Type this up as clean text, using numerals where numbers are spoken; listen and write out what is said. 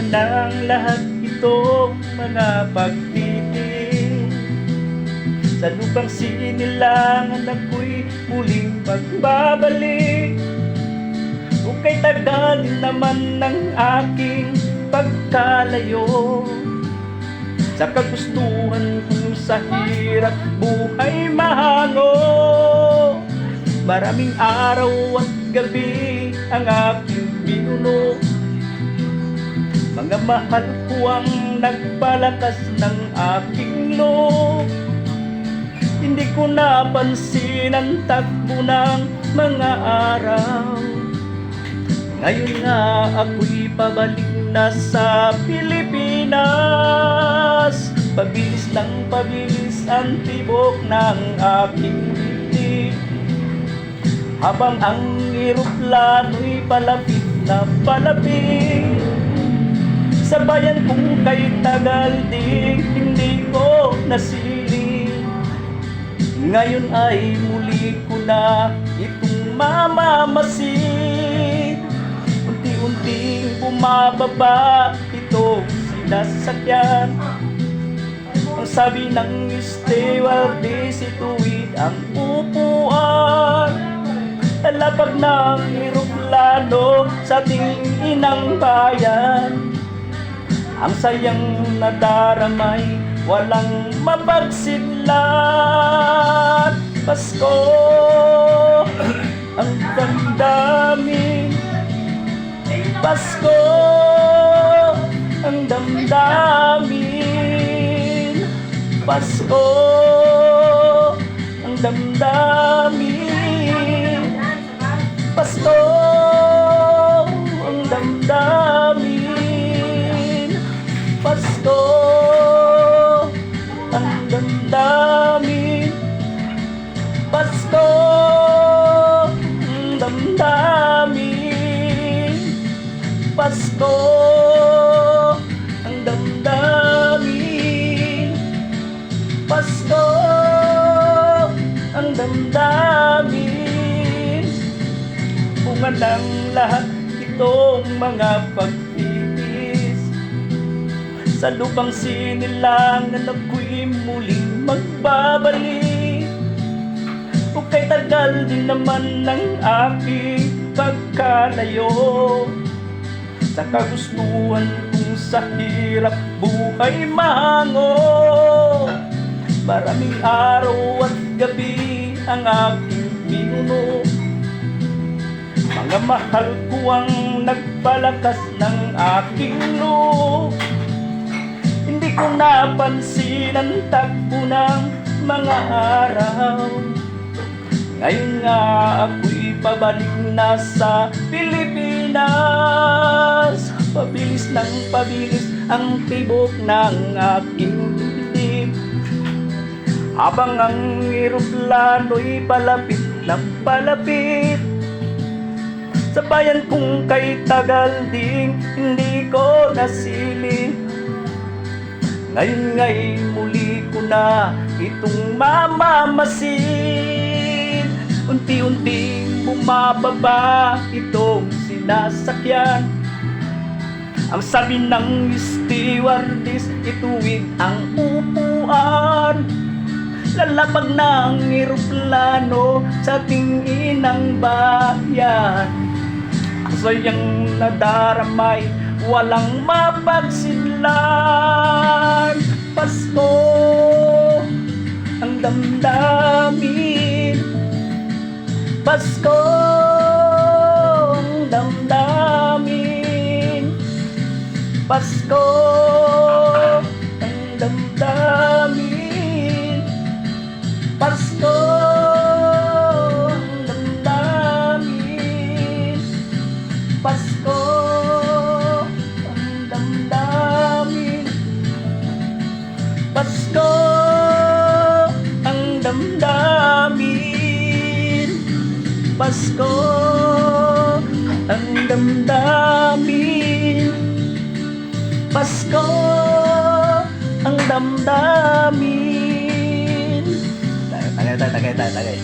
ng lahat itong mga pagtitis. Sa lupang sinilangan ako'y muling magbabalik. Kung kay tagal din naman ng aking pagkalayo, sa kagustuhan kong sa hirap buhay mahango. Maraming araw at gabi ang aking binuno. Mga mahal ko ang nagpalakas ng aking loob. Hindi ko napansin ang takbo ng mga araw. Ngayon nga ako'y pabalik na sa Pilipinas. Pabilis ng pabilis ang tibok ng aking dibdib, habang ang eroplano'y palapit na palapit. Sa bayan kong kay tagal din hindi ko nasilip. Ngayon ay muli ko na itong mamamasid. Unti-unting bumababa itong sinasakyan. Ang sabi ng stewardess, ituwid ang upuan. Talapag ng eroplano sa ating inang bayan. Ang sayang nadaramay, walang mapagsidlan. Pasko ang damdamin, Pasko ang damdamin, Pasko ang damdamin, Pasko ang damdamin, Pasko ang damdamin, Pasko ang damdamin, Pasko ang damdamin, Pasko ang damdamin. Bunga ng lahat itong mga pagtitis. Sa lupang sinilangan ako'y muling magbabalik. Kung kay tagal din naman ng aking pagkalayo, sa kagustuhan kong sa hirap buhay mahango. Maraming araw at gabi ang aking binuno. Mga mahal ko ang nagpalakas ng aking loob. Hindi ko napansin ang takbo ng mga araw. Ngayon nga ako'y pabalik na sa Pilipinas. Pabilis ng pabilis ang tibok ng aking dibdib, habang ang eroplano'y palapit ng palapit. Sa bayan kong kay tagal ding hindi ko nasilip. Ngayon nga'y muli ko na itong mamamasid. Unti-unting bumababa itong sinasakyan. Ang sabi ng stewardess, ituwid ang upuan. Lalapag ng eroplano sa ating inang bayan. Ang sayang nadaramay, walang mapagsidlan. Pasko ang damdamin, Pasko ang damdamin, Pasko ang damdamin, Pasko ang damdamin, Pasko ang damdamin, Pasko ang damdamin, Pasko ang damdamin, Pasko ang damdamin. Tagay.